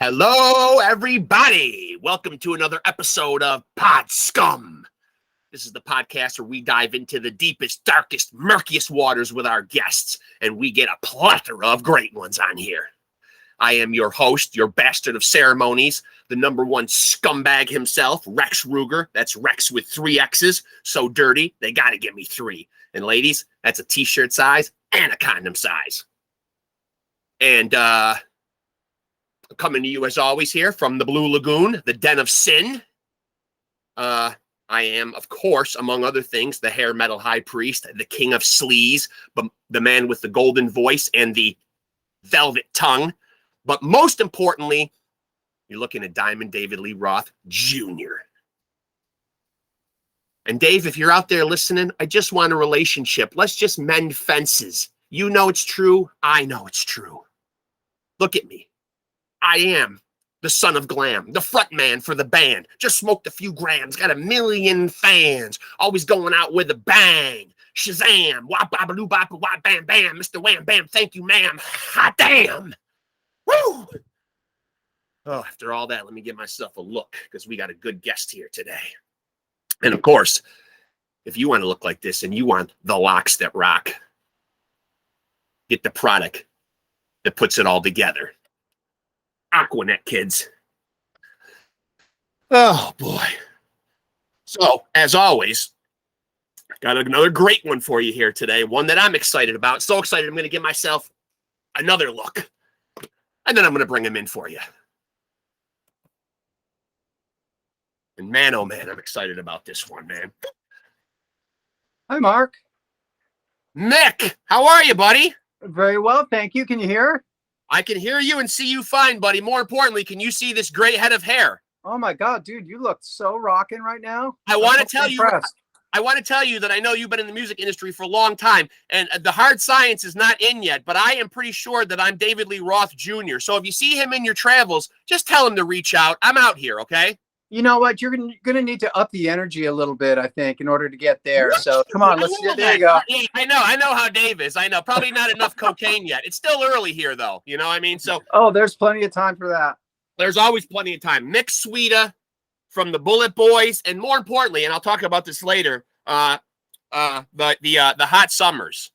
Hello, everybody. Welcome to another episode of Pod Scum. This is the podcast where we dive into the deepest, darkest, murkiest waters with our guests, and we get a plethora of great ones on here. I am your host, your bastard of ceremonies, the number one scumbag himself, Rex Ruger. That's Rex with 3 X's. So dirty, they got to give me 3. And ladies, that's a t-shirt size and a condom size. And, coming to you as always here from the Blue Lagoon, the Den of Sin. I am, of course, among other things, the hair metal high priest, the king of sleaze, the man with the golden voice and the velvet tongue. But most importantly, you're looking at Diamond David Lee Roth Jr. And Dave, if you're out there listening, I just want a relationship. Let's just mend fences. You know it's true. I know it's true. Look at me. I am the son of glam, the front man for the band. Just smoked a few grams, got 1 million fans, always going out with a bang. Shazam, wop, babaloo, bop, wop, bam, bam, Mr. Wham, bam, thank you, ma'am. Hot damn. Woo! Oh, after all that, let me give myself a look because we got a good guest here today. And of course, if you want to look like this and you want the locks that rock, get the product that puts it all together. Aquanet, kids. Oh boy. So as always, got another great one for you here today. One that I'm excited about. So excited I'm going to give myself another look. And then I'm going to bring him in for you. And man, oh man, I'm excited about this one, man. Hi, Mark. Mick, how are you, buddy? Very well, thank you. Can you hear? I can hear you and see you fine, buddy. More importantly, can you see this great head of hair? Oh my God, dude, you look so rocking right now. I want to tell you that I know you've been in the music industry for a long time, and the hard science is not in yet, but I am pretty sure that I'm David Lee Roth Jr. So if you see him in your travels, just tell him to reach out. I'm out here, okay? You know what? You're gonna need to up the energy a little bit, I think, in order to get there. So come on, let's get there. You go. I know how Dave is. I know. Probably not enough cocaine yet. It's still early here, though. You know what I mean? So there's plenty of time for that. There's always plenty of time. Mick Sweda from the Bulletboys, and more importantly, and I'll talk about this later, the Hot Summers.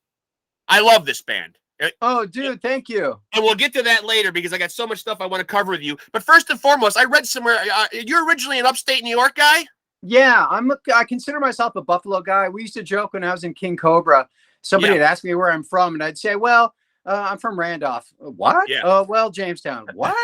I love this band. Oh, dude, thank you. And we'll get to that later because I got so much stuff I want to cover with you. But first and foremost, I read somewhere you're originally an upstate New York guy? Yeah, I consider myself a Buffalo guy. We used to joke when I was in King Cobra. Somebody had asked me where I'm from, and I'd say, well, I'm from Randolph. What? Yeah. Well, Jamestown. What?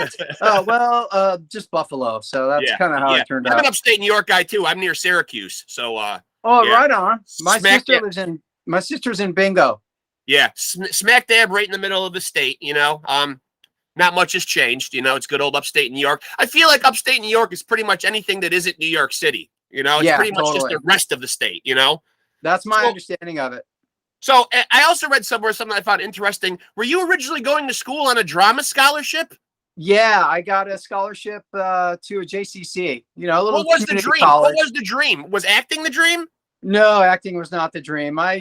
Just Buffalo. So that's kind of how it turned out. I'm an upstate New York guy too. I'm near Syracuse. So right on. My sister's in Bingo. Yeah, smack dab right in the middle of the state, you know. Not much has changed, you know. It's good old upstate New York. I feel like upstate New York is pretty much anything that isn't New York City, you know. It's pretty much just the rest of the state, you know. That's my understanding of it. So I also read somewhere something I found interesting. Were you originally going to school on a drama scholarship? Yeah, I got a scholarship to a JCC. You know, a little. What was the dream? College. What was the dream? Was acting the dream? No, acting was not the dream. My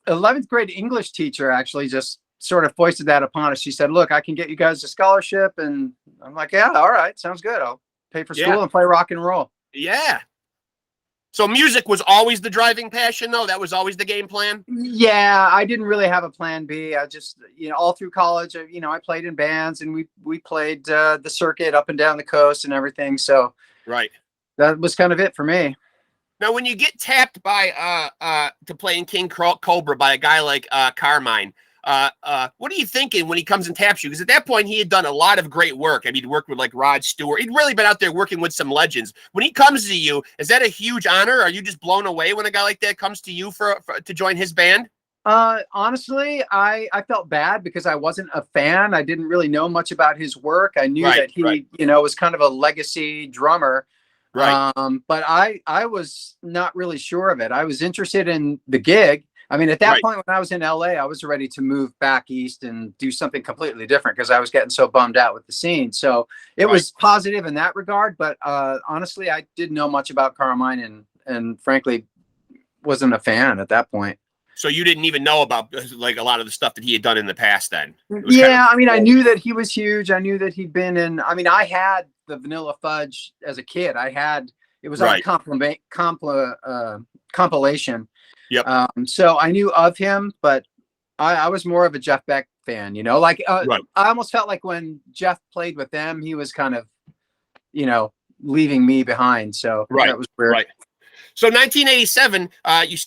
11th grade English teacher actually just sort of foisted that upon us. She said, look, I can get you guys a scholarship. And I'm like, yeah, all right. Sounds good. I'll pay for school and play rock and roll. Yeah. So music was always the driving passion, though? That was always the game plan? Yeah, I didn't really have a plan B. I just, all through college, I played in bands and we played the circuit up and down the coast and everything. So that was kind of it for me. Now, when you get tapped by to play in King Kobra by a guy like Carmine, what are you thinking when he comes and taps you? Because at that point, he had done a lot of great work. I mean, he'd worked with like Rod Stewart. He'd really been out there working with some legends. When he comes to you, is that a huge honor? Are you just blown away when a guy like that comes to you to join his band? Honestly, I felt bad because I wasn't a fan. I didn't really know much about his work. I knew that he, was kind of a legacy drummer. Right. But I was not really sure of it. I was interested in the gig. I mean, at that point, when I was in LA, I was ready to move back east and do something completely different because I was getting so bummed out with the scene. So it was positive in that regard. But honestly, I didn't know much about Carmine and frankly, wasn't a fan at that point. So you didn't even know about like a lot of the stuff that he had done in the past then? Yeah, I mean, I knew that he was huge. I knew that he'd been in, I mean, I had the Vanilla Fudge as a kid. It was on a compilation. Yep. So I knew of him, but I was more of a Jeff Beck fan, you know, like Right. I almost felt like when Jeff played with them, he was kind of, you know, leaving me behind. So Right. that was weird. Right. So 1987,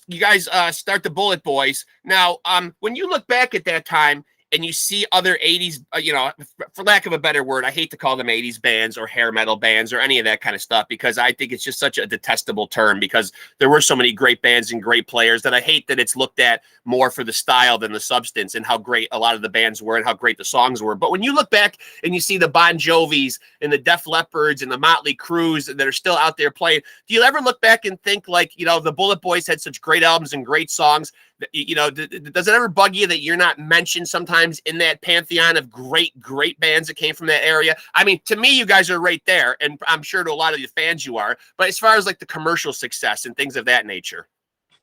you guys start the Bulletboys. Now, when you look back at that time and you see other 80s, you know, for lack of a better word, I hate to call them 80s bands or hair metal bands or any of that kind of stuff, because I think it's just such a detestable term, because there were so many great bands and great players that I hate that it's looked at more for the style than the substance, and how great a lot of the bands were and how great the songs were. But when you look back and you see the Bon Jovis and the Def Leppards and the Motley Crues that are still out there playing, do you ever look back and think, like, you know, the Bulletboys had such great albums and great songs? You know, does it ever bug you that you're not mentioned sometimes in that pantheon of great bands that came from that area? I mean, to me, you guys are right there, and I'm sure to a lot of the fans you are. But as far as like the commercial success and things of that nature.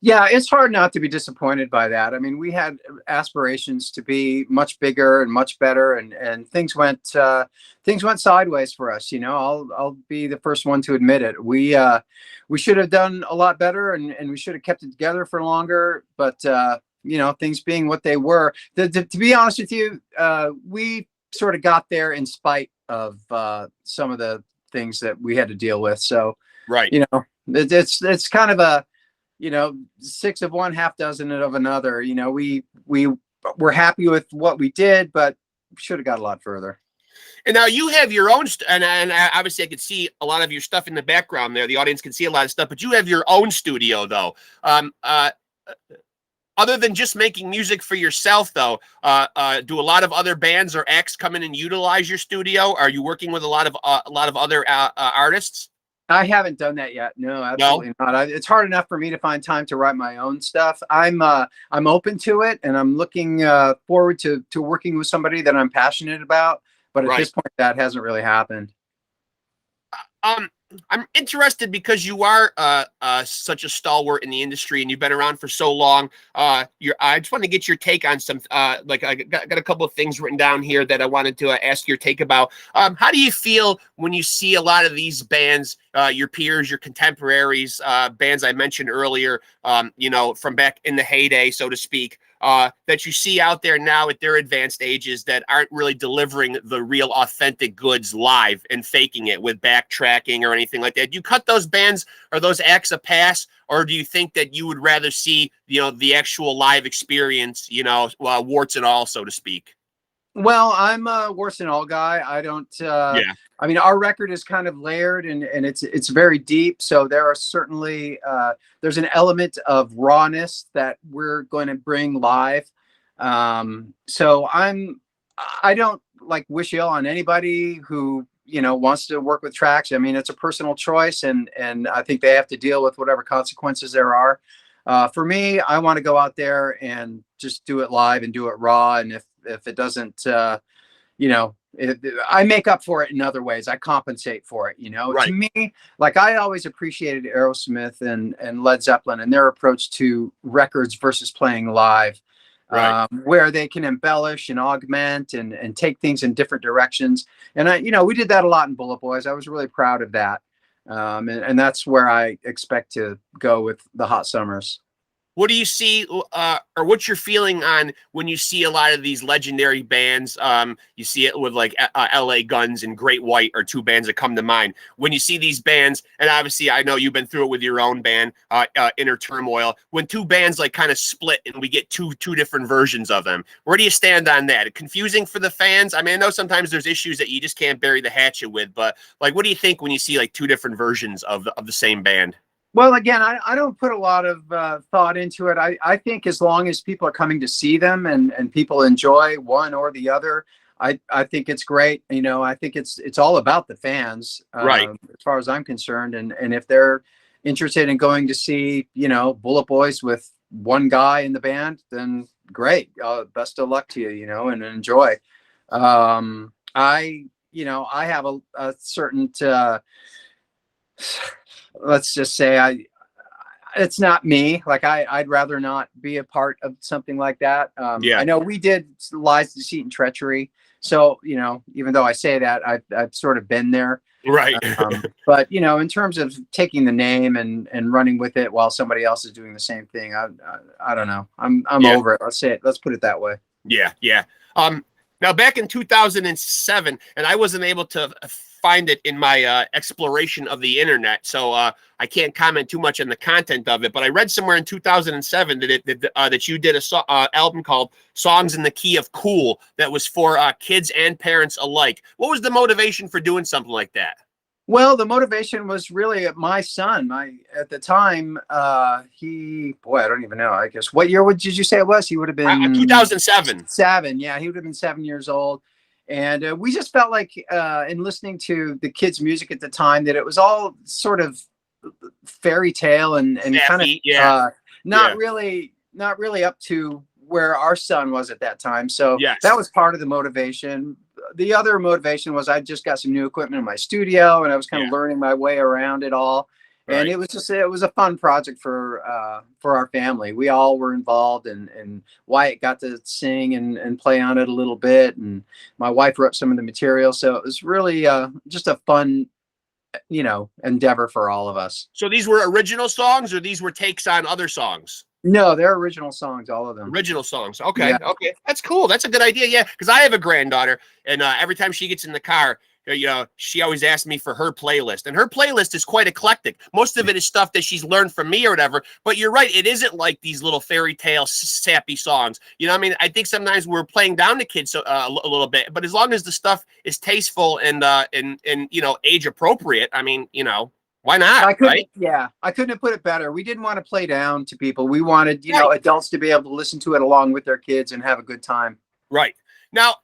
Yeah, it's hard not to be disappointed by that. I mean, we had aspirations to be much bigger and much better, and things went sideways for us. You know, I'll be the first one to admit it. We should have done a lot better, and we should have kept it together for longer. But you know, things being what they were, to be honest with you, we sort of got there in spite of some of the things that we had to deal with. So, right, you know, it's kind of a, you know, six of one, half dozen of another. You know, we were happy with what we did, but should have got a lot further. And now you have your own, and obviously I could see a lot of your stuff in the background there. The audience can see a lot of stuff, but you have your own studio, though. Other than just making music for yourself, though, do a lot of other bands or acts come in and utilize your studio? Are you working with a lot of other artists? I haven't done that yet. No, absolutely not. It's hard enough for me to find time to write my own stuff. I'm open to it, and I'm looking forward to working with somebody that I'm passionate about. But at this point, that hasn't really happened. I'm interested because you are such a stalwart in the industry, and you've been around for so long. I just want to get your take on some, like, I got a couple of things written down here that I wanted to ask your take about. How do you feel when you see a lot of these bands, your peers, your contemporaries, bands I mentioned earlier, you know, from back in the heyday, so to speak, that you see out there now at their advanced ages that aren't really delivering the real authentic goods live and faking it with backtracking or anything like that? Do you cut those bands or those acts a pass, or do you think that you would rather see, you know, the actual live experience, you know, warts and all, so to speak? Well, I'm a worse than all guy. I don't, yeah. I mean, our record is kind of layered, and it's very deep. So there are certainly, there's an element of rawness that we're going to bring live. So I don't like wish ill on anybody who, you know, wants to work with tracks. I mean, it's a personal choice, and I think they have to deal with whatever consequences there are. For me, I want to go out there and just do it live and do it raw. And if it doesn't, you know, I make up for it in other ways. I compensate for it, you know. To me, like, I always appreciated Aerosmith and Led Zeppelin and their approach to records versus playing live, where they can embellish and augment and take things in different directions. And you know, we did that a lot in Bulletboys. I was really proud of that. And that's where I expect to go with the Hot Summers. What do you see, or what's your feeling on when you see a lot of these legendary bands? You see it with like LA Guns and Great White are two bands that come to mind. When you see these bands, and obviously I know you've been through it with your own band, Inner Turmoil, when two bands like kind of split and we get two different versions of them, where do you stand on that? Confusing for the fans? I mean, I know sometimes there's issues that you just can't bury the hatchet with, but like, what do you think when you see like two different versions of the same band? Well, again, I don't put a lot of thought into it. I think as long as people are coming to see them and people enjoy one or the other, I think it's great. You know, I think it's all about the fans, as far as I'm concerned. And if they're interested in going to see, you know, Bulletboys with one guy in the band, then great. Best of luck to you, you know, and enjoy. You know, I have a certain let's just say it's not me. Like I'd rather not be a part of something like that. Yeah. I know we did Lies, Deceit, and Treachery. So, you know, even though I say that, I've sort of been there. Right. But, you know, in terms of taking the name and running with it while somebody else is doing the same thing, I don't know. I'm over it. Let's say it. Let's put it that way. Yeah. Yeah. Now back in 2007, and I wasn't able to find it in my exploration of the internet, so I can't comment too much on the content of it. But I read somewhere in 2007 that you did a album called "Songs in the Key of Cool" that was for kids and parents alike. What was the motivation for doing something like that? Well, the motivation was really my son. At the time, I don't even know. I guess what year did you say it was? He would have been 2007. 7. Yeah, he would have been 7 years old. And we just felt like in listening to the kids' music at the time that it was all sort of fairy tale and kind of not really up to where our son was at that time. So that was part of the motivation. The other motivation was I just got some new equipment in my studio and I was kind of learning my way around it all. And it was a fun project for our family. We all were involved, and Wyatt got to sing and play on it a little bit, and my wife wrote some of the material. So it was really just a fun, you know, endeavor for all of us. So these were original songs, or these were takes on other songs? No, they're original songs, all of them. Original songs. Okay. Yeah. Okay. That's cool. That's a good idea. Yeah. Because I have a granddaughter, and every time she gets in the car, you know, she always asks me for her playlist, and her playlist is quite eclectic. Most of it is stuff that she's learned from me or whatever. But you're right. It isn't like these little fairy tale sappy songs. You know what I mean? I think sometimes we're playing down the kids a little bit, but as long as the stuff is tasteful and you know, age appropriate, I mean, you know, why not? Right? Yeah, I couldn't have put it better. We didn't want to play down to people. We wanted, you know, adults to be able to listen to it along with their kids and have a good time. Right. Now,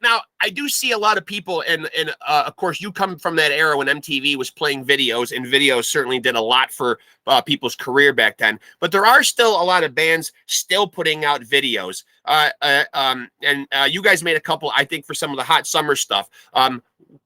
I do see a lot of people, and of course, you come from that era when MTV was playing videos, and videos certainly did a lot for people's career back then. But there are still a lot of bands still putting out videos, and you guys made a couple, I think, for some of the hot summer stuff.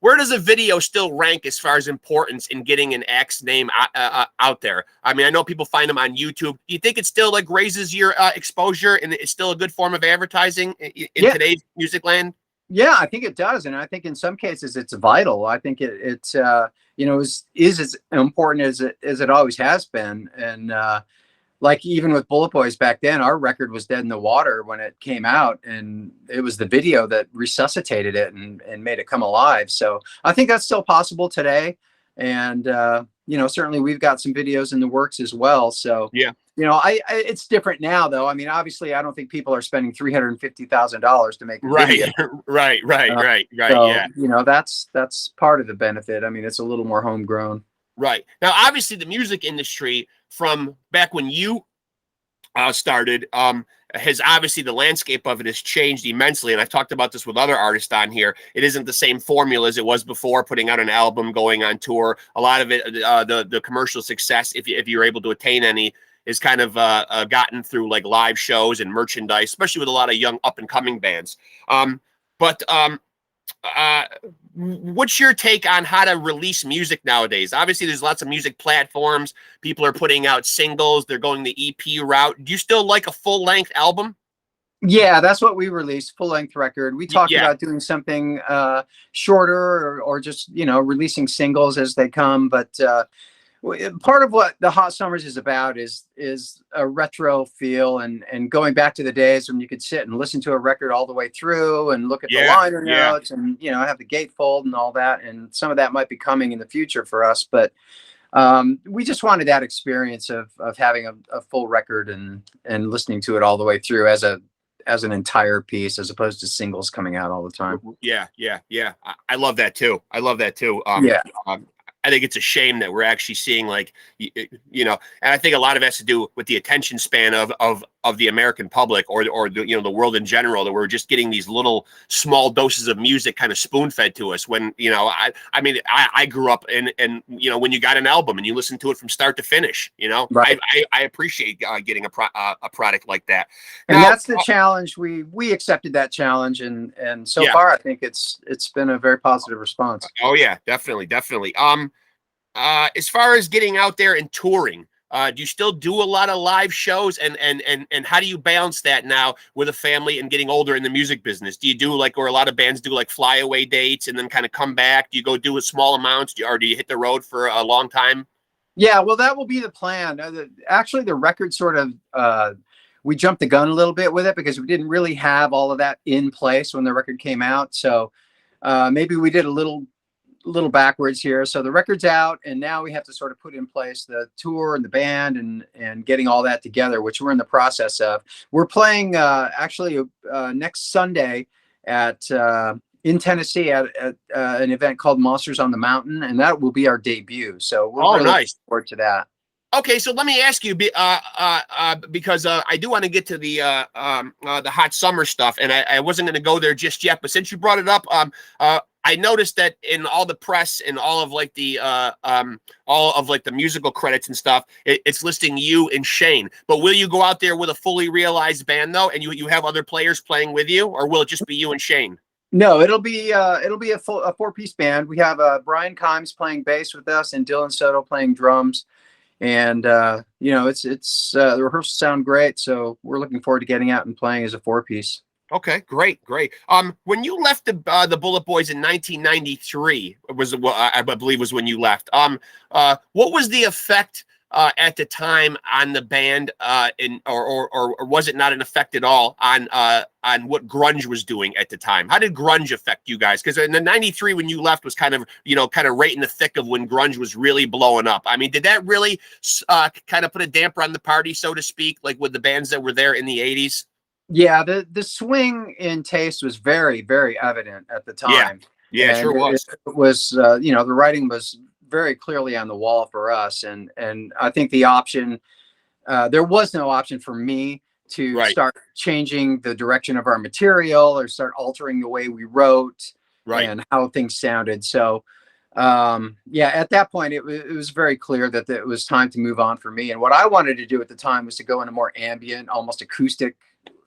Where does a video still rank as far as importance in getting an act's name out there? I mean, I know people find them on YouTube. Do you think it still like raises your exposure, and it's still a good form of advertising in today's music land? Yeah, I think it does, and I think in some cases it's vital. I think it's you know, is as important as it always has been, and like even with Bulletboys back then, our record was dead in the water when it came out, and it was the video that resuscitated it and made it come alive. So I think that's still possible today, and you know, certainly we've got some videos in the works as well. So yeah. You know, it's different now, though. I mean, obviously, I don't think people are spending $350,000 to make a video. Right. So, yeah. You know, that's part of the benefit. I mean, it's a little more homegrown. Right. Now, obviously, the music industry from back when you started has obviously the landscape of it has changed immensely. And I've talked about this with other artists on here. It isn't the same formula as it was before, putting out an album, going on tour. A lot of it, the commercial success, if you're able to attain any, is kind of gotten through like live shows and merchandise, especially with a lot of young up and coming bands. What's your take on how to release music nowadays? Obviously, there's lots of music platforms. People are putting out singles. They're going the EP route. Do you still like a full length album? Yeah, that's what we released, full length record. We talked about doing something shorter or just, you know, releasing singles as they come. But part of what the Hot Summers is about is a retro feel and going back to the days when you could sit and listen to a record all the way through and look at the liner notes and, you know, have the gatefold and all that. And some of that might be coming in the future for us, but we just wanted that experience of having a full record and listening to it all the way through as an entire piece, as opposed to singles coming out all the time. Yeah. I love that too. I think it's a shame that we're actually seeing like, you know, and I think a lot of it has to do with the attention span of the American public or the, you know, the world in general, that we're just getting these little small doses of music kind of spoon fed to us when, you know, I mean, I grew up and, you know, when you got an album and you listen to it from start to finish, you know, right. I appreciate getting a product like that. And that's the challenge. We accepted that challenge and so far I think it's been a very positive response. Oh yeah, definitely. As far as getting out there and touring, Do you still do a lot of live shows, and how do you balance that now with a family and getting older in the music business? Do you do like, or a lot of bands do like flyaway dates and then kind of come back? Do you go do a small amounts, or do you hit the road for a long time? Yeah, well, that will be the plan. Actually, the record sort of, we jumped the gun a little bit with it because we didn't really have all of that in place when the record came out. So maybe we did a little backwards here. So the record's out, and now we have to sort of put in place the tour and the band and getting all that together, which we're in the process of. We're playing actually next Sunday at in Tennessee at an event called Monsters on the Mountain, and that will be our debut. So we're really looking forward to that. Okay, so let me ask you, because I do want to get to the hot summer stuff, and I wasn't going to go there just yet. But since you brought it up, I noticed that in all the press and all of like the musical credits and stuff, it's listing you and Shane. But will you go out there with a fully realized band though, and you have other players playing with you, or will it just be you and Shane? No, it'll be a 4-piece band. We have Brian Kimes playing bass with us and Dylan Soto playing drums. And you know, it's the rehearsals sound great, so we're looking forward to getting out and playing as a 4-piece. Okay, great. When you left the Bulletboys in 1993, I believe was when you left. What was the effect at the time on the band, or was it not an effect at all on what grunge was doing at the time? How did grunge affect you guys? Because in the 93 when you left was kind of right in the thick of when grunge was really blowing up. I mean, did that really kind of put a damper on the party, so to speak, like with the bands that were there in the 80s? Yeah, the swing in taste was very, very evident at the time. Yeah, it sure was. It was, you know, the writing was very clearly on the wall for us, and I think the option, there was no option for me to start changing the direction of our material or start altering the way we wrote and how things sounded. So yeah, at that point it was very clear that it was time to move on for me, and what I wanted to do at the time was to go in a more ambient, almost acoustic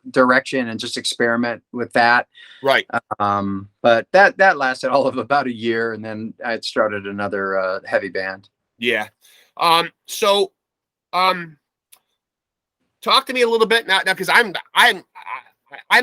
direction and just experiment with that. But that lasted all of about a year, and then I had started another heavy band. So talk to me a little bit now because I'm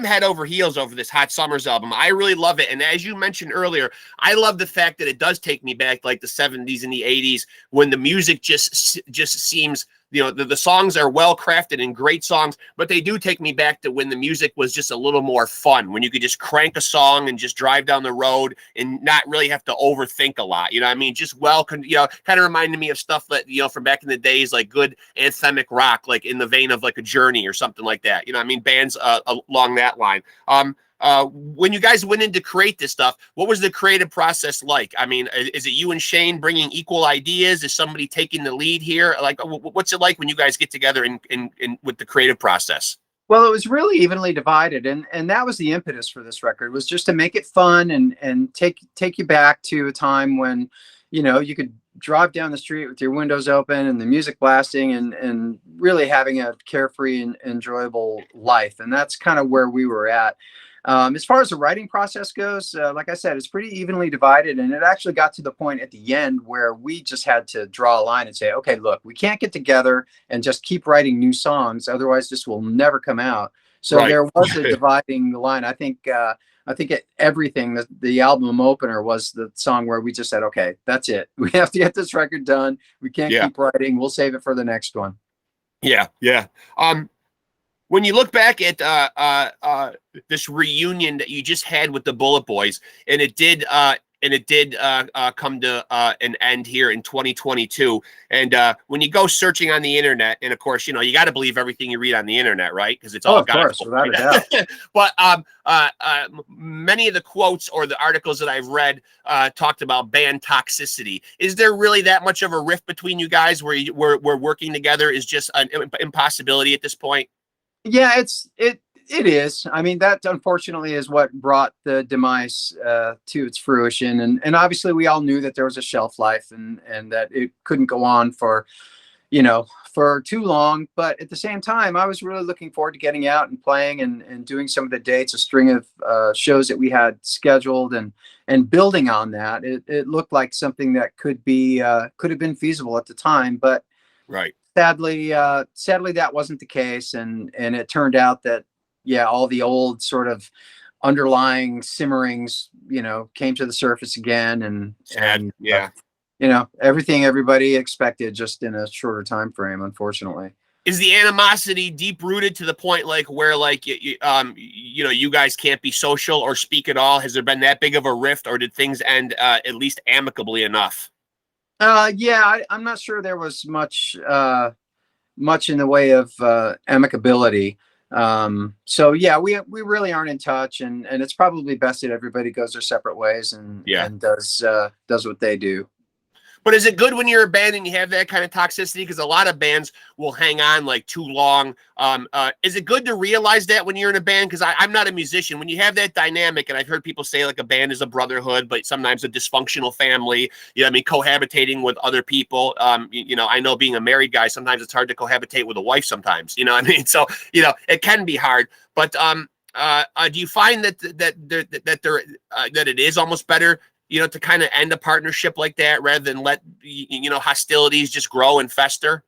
head over heels over this Hot Summers album. I really love it, and as you mentioned earlier, I love the fact that it does take me back like the 70s and the 80s when the music just seems, you know, the songs are well crafted and great songs, but they do take me back to when the music was just a little more fun, when you could just crank a song and just drive down the road and not really have to overthink a lot. You know what I mean? Just kind of reminded me of stuff that, you know, from back in the days, like good anthemic rock, like in the vein of like a Journey or something like that. You know what I mean? Bands along that line. When you guys went in to create this stuff, what was the creative process like? I mean, is it you and Shane bringing equal ideas? Is somebody taking the lead here? Like, what's it like when you guys get together in with the creative process? Well, it was really evenly divided, and that was the impetus for this record, was just to make it fun and take you back to a time when, you know, you could drive down the street with your windows open and the music blasting and really having a carefree and enjoyable life. And that's kind of where we were at. As far as the writing process goes, like I said, it's pretty evenly divided, and it actually got to the point at the end where we just had to draw a line and say, okay, look, we can't get together and just keep writing new songs, otherwise this will never come out. So there was a dividing the line. I think everything, the album opener was the song where we just said, okay, that's it. We have to get this record done. We can't keep writing. We'll save it for the next one. When you look back at this reunion that you just had with the Bulletboys, and it did come to an end here in 2022. And when you go searching on the internet, and of course, you know, you got to believe everything you read on the internet, right? Because it's all gospel. Without a doubt. But many of the quotes or the articles that I've read talked about band toxicity. Is there really that much of a rift between you guys where we're working together is just an impossibility at this point? Yeah, it is. I mean, that unfortunately is what brought the demise to its fruition. And obviously we all knew that there was a shelf life and that it couldn't go on for, you know, for too long. But at the same time, I was really looking forward to getting out and playing and doing some of the dates, a string of shows that we had scheduled and building on that. It looked like something that could have been feasible at the time. But sadly that wasn't the case. And it turned out that, yeah, all the old sort of underlying simmerings, came to the surface again. And yeah. Everything everybody expected, just in a shorter time frame, unfortunately. Is the animosity deep rooted to the point where you guys can't be social or speak at all? Has there been that big of a rift, or did things end at least amicably enough? Yeah, I'm not sure there was much in the way of amicability. So yeah, we really aren't in touch, and it's probably best that everybody goes their separate ways and does what they do. But is it good when you're a band and you have that kind of toxicity? Because a lot of bands will hang on too long. Is it good to realize that when you're in a band? Because I'm not a musician. When you have that dynamic, and I've heard people say a band is a brotherhood, but sometimes a dysfunctional family, cohabitating with other people. I know being a married guy, sometimes it's hard to cohabitate with a wife sometimes, So, it can be hard. But do you find that it is almost better to kind of end a partnership like that rather than let, hostilities just grow and fester?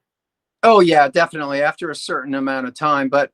Oh yeah, definitely, after a certain amount of time. But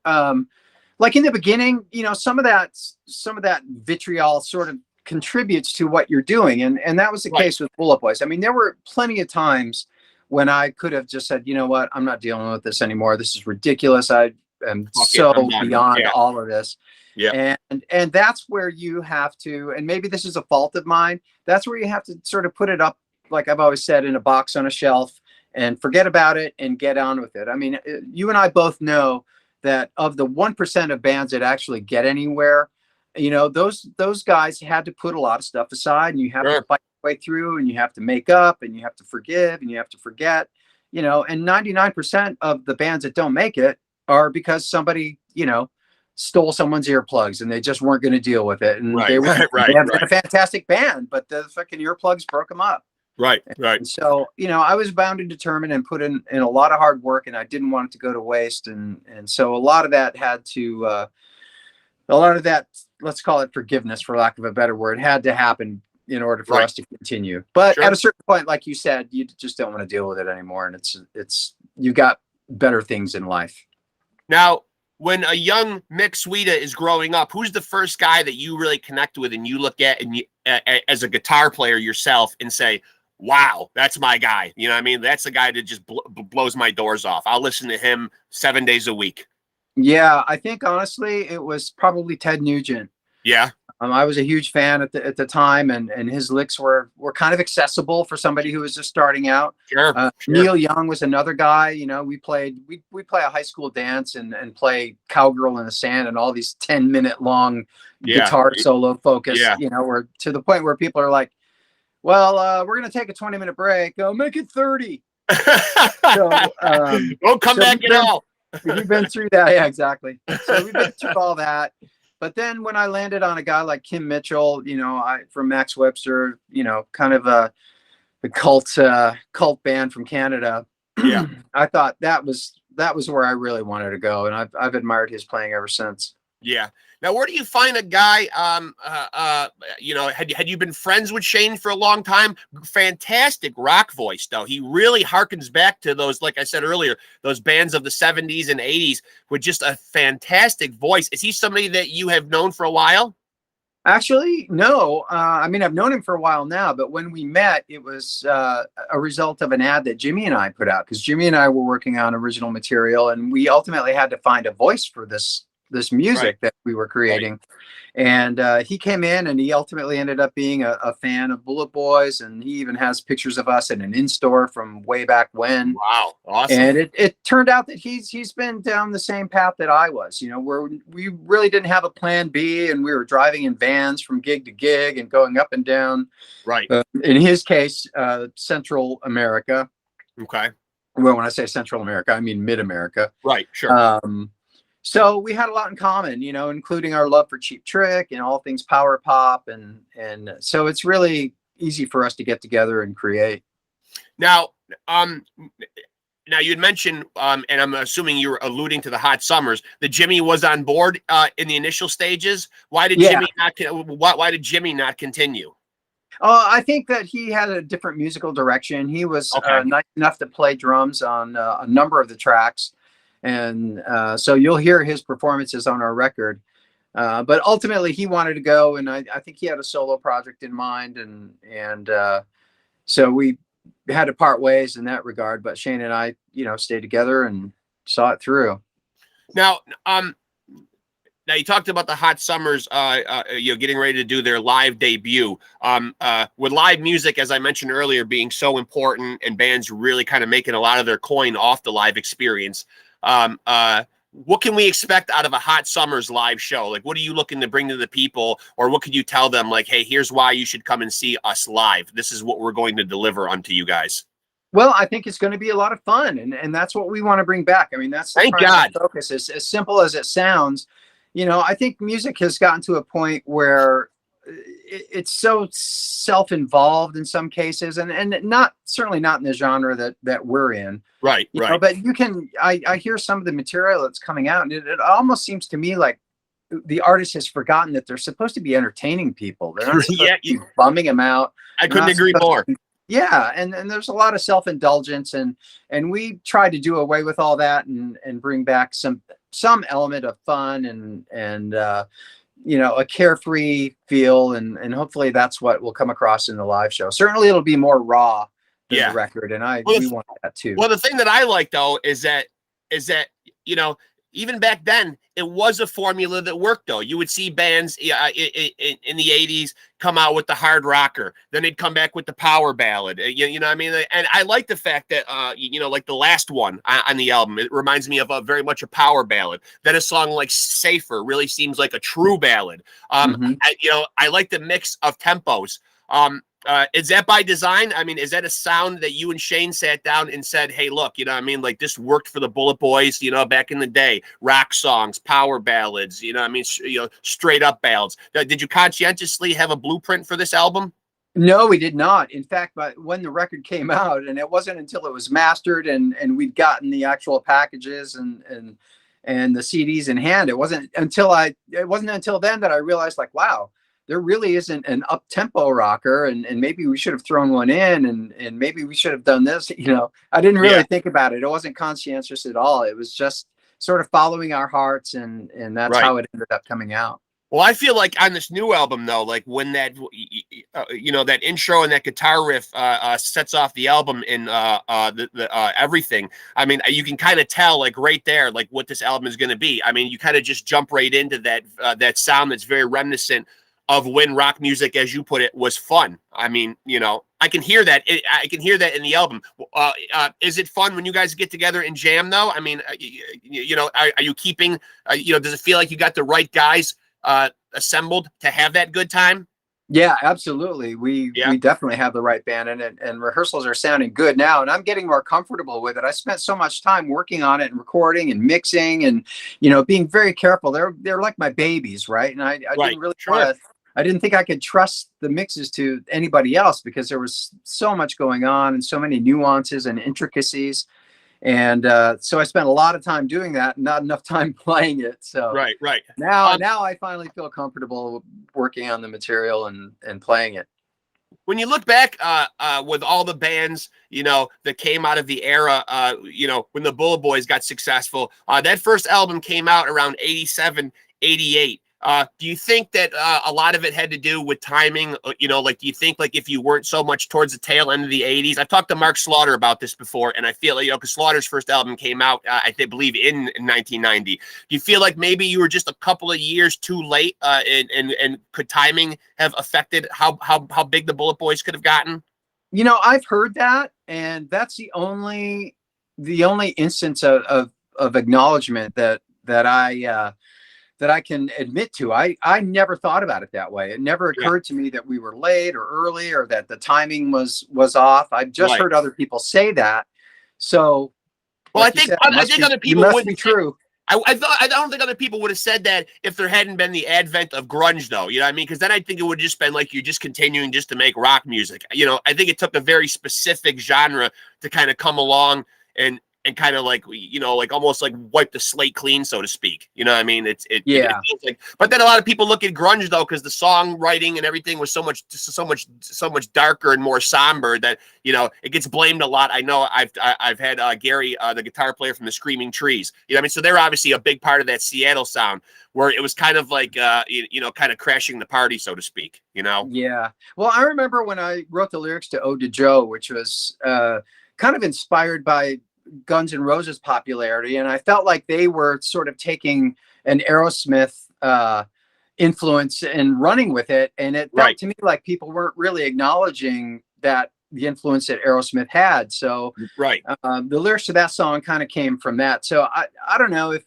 like in the beginning, some of that vitriol sort of contributes to what you're doing. And that was the case with Bulletboys. I mean, there were plenty of times when I could have just said, you know what, I'm not dealing with this anymore. This is ridiculous. I am beyond all of this. Yeah. And that's where you have to, and maybe this is a fault of mine, that's where you have to sort of put it up, like I've always said, in a box on a shelf and forget about it and get on with it. I mean, you and I both know that of the 1% of bands that actually get anywhere, those guys had to put a lot of stuff aside, and you have to fight your way through, and you have to make up, and you have to forgive, and you have to forget, and 99% of the bands that don't make it are because somebody, stole someone's earplugs and they just weren't going to deal with it. And they have a fantastic band, but the fucking earplugs broke them up. Right. And so, I was bound and determined and put in a lot of hard work, and I didn't want it to go to waste. And so a lot of that let's call it forgiveness, for lack of a better word, had to happen in order for us to continue. But at a certain point, like you said, you just don't want to deal with it anymore. And you've got better things in life. Now, when a young Mick Sweda is growing up, who's the first guy that you really connect with and you look at and as a guitar player yourself and say, wow, that's my guy? That's the guy that just blows my doors off. I'll listen to him 7 days a week. Yeah, I think honestly, it was probably Ted Nugent. Yeah. I was a huge fan at the time, and his licks were kind of accessible for somebody who was just starting out. Sure. Neil Young was another guy. We play a high school dance and play Cowgirl in the Sand and all these 10-minute long guitar solo focus. Where to the point where people are like, well, we're gonna take a 20-minute break. I'll make it 30. So don't come back at all. We've been through that. Yeah, exactly. So we've been through all that. But then when I landed on a guy like Kim Mitchell, from Max Webster, kind of a cult band from Canada. Yeah. I thought that was where I really wanted to go. And I've admired his playing ever since. Yeah. Now, where do you find a guy, had you been friends with Shane for a long time? Fantastic rock voice, though. He really harkens back to those, like I said earlier, those bands of the 70s and 80s with just a fantastic voice. Is he somebody that you have known for a while? Actually, no. I've known him for a while now, but when we met, it was a result of an ad that Jimmy and I put out, because Jimmy and I were working on original material, and we ultimately had to find a voice for this music that we were creating. And he came in, and he ultimately ended up being a fan of Bulletboys, and he even has pictures of us in an in-store from way back when. Wow, awesome. And it turned out that he's been down the same path that I was, where we really didn't have a plan B, and we were driving in vans from gig to gig and going up and down. Right. In his case, Central America. Okay. Well, when I say Central America, I mean Mid-America. Right, sure. So we had a lot in common, including our love for Cheap Trick and all things power pop. And so it's really easy for us to get together and create. Now you had mentioned, and I'm assuming you were alluding to the Hot Summers, that Jimmy was on board in the initial stages. Why did Jimmy not continue? Oh, I think that he had a different musical direction. He was Okay. nice enough to play drums on a number of the tracks, and so you'll hear his performances on our record. But ultimately, he wanted to go, and I think he had a solo project in mind, and so we had to part ways in that regard. But Shane and I, stayed together and saw it through. Now, now you talked about the Hot Summers, getting ready to do their live debut. With live music, as I mentioned earlier, being so important and bands really kind of making a lot of their coin off the live experience. What can we expect out of a Hot Summers live show? Like, what are you looking to bring to the people, or what could you tell them? Like, hey, here's why you should come and see us live. This is what we're going to deliver unto you guys. Well, I think it's going to be a lot of fun, and that's what we want to bring back. I mean, that's the Thank God. focus. As simple as it sounds, I think music has gotten to a point where it's so self-involved in some cases, and certainly not in the genre that we're in. Right. But I hear some of the material that's coming out, and it almost seems to me like the artist has forgotten that they're supposed to be entertaining people. They're not supposed to be bumming them out. I couldn't agree more. Yeah, and there's a lot of self-indulgence, and we try to do away with all that and bring back some element of fun and a carefree feel, and hopefully that's what will come across in the live show. Certainly it'll be more raw than the record, and we want that too. Well, the thing that I like though is that even back then, it was a formula that worked, though. You would see bands in the 80s come out with the hard rocker. Then they'd come back with the power ballad. You know what I mean? And I like the fact that, like the last one on the album, it reminds me of very much a power ballad. Then a song like Safer really seems like a true ballad. I like the mix of tempos. Is that by design? I mean, is that a sound that you and Shane sat down and said, hey, look, like this worked for the Bulletboys, back in the day, rock songs, power ballads, straight up ballads. Did you conscientiously have a blueprint for this album? No, we did not. In fact, when the record came out, and it wasn't until it was mastered and we'd gotten the actual packages and the CDs in hand, it wasn't until then that I realized, like, wow, there really isn't an up-tempo rocker, and maybe we should have thrown one in, and maybe we should have done this. I didn't really think about it. It wasn't conscientious at all. It was just sort of following our hearts, and that's how it ended up coming out. Well, I feel like on this new album, though, like when that, that intro and that guitar riff sets off the album in everything. I mean, you can kind of tell, like right there, like what this album is going to be. I mean, you kind of just jump right into that sound that's very reminiscent of when rock music, as you put it, was fun. I mean, I can hear that. I can hear that in the album. Is it fun when you guys get together and jam, though? I mean, are you keeping, does it feel like you got the right guys assembled to have that good time? Yeah, absolutely. We definitely have the right band, and rehearsals are sounding good now, and I'm getting more comfortable with it. I spent so much time working on it and recording and mixing and, being very careful. They're like my babies, right? And I didn't really I didn't think I could trust the mixes to anybody else because there was so much going on and so many nuances and intricacies. And so I spent a lot of time doing that, not enough time playing it. So right. Now I finally feel comfortable working on the material and playing it. When you look back with all the bands, that came out of the era, when the Bulletboys got successful, that first album came out around 87, 88. Do you think that a lot of it had to do with timing? Do you think like if you weren't so much towards the tail end of the 80s? I've talked to Mark Slaughter about this before, and I feel like, because Slaughter's first album came out, I believe, in 1990. Do you feel like maybe you were just a couple of years too late, and could timing have affected how big the Bulletboys could have gotten? I've heard that, and that's the only instance of acknowledgement that I can admit to. I never thought about it that way. It never occurred to me that we were late or early or that the timing was off. I've just heard other people say that. So, well, I think other people must be true. I don't think other people would have said that if there hadn't been the advent of grunge, though. You know what I mean? Because then I think it would have just been like you're just continuing just to make rock music. I think it took a very specific genre to kind of come along and and kind of like, you know, like almost like wipe the slate clean, so to speak. You know what I mean? It feels like, but then a lot of people look at grunge though, because the songwriting and everything was so much darker and more somber that, you know, it gets blamed a lot. I know I've had Gary, the guitar player from the Screaming Trees. You know what I mean? So they're obviously a big part of that Seattle sound, where it was kind of like, you know, kind of crashing the party, so to speak, you know? Yeah. Well, I remember when I wrote the lyrics to Ode to Joe, which was kind of inspired by Guns N' Roses popularity. And I felt like they were sort of taking an Aerosmith influence and running with it. And it felt to me like people weren't really acknowledging that the influence that Aerosmith had. So the lyrics to that song kind of came from that. So I don't know, if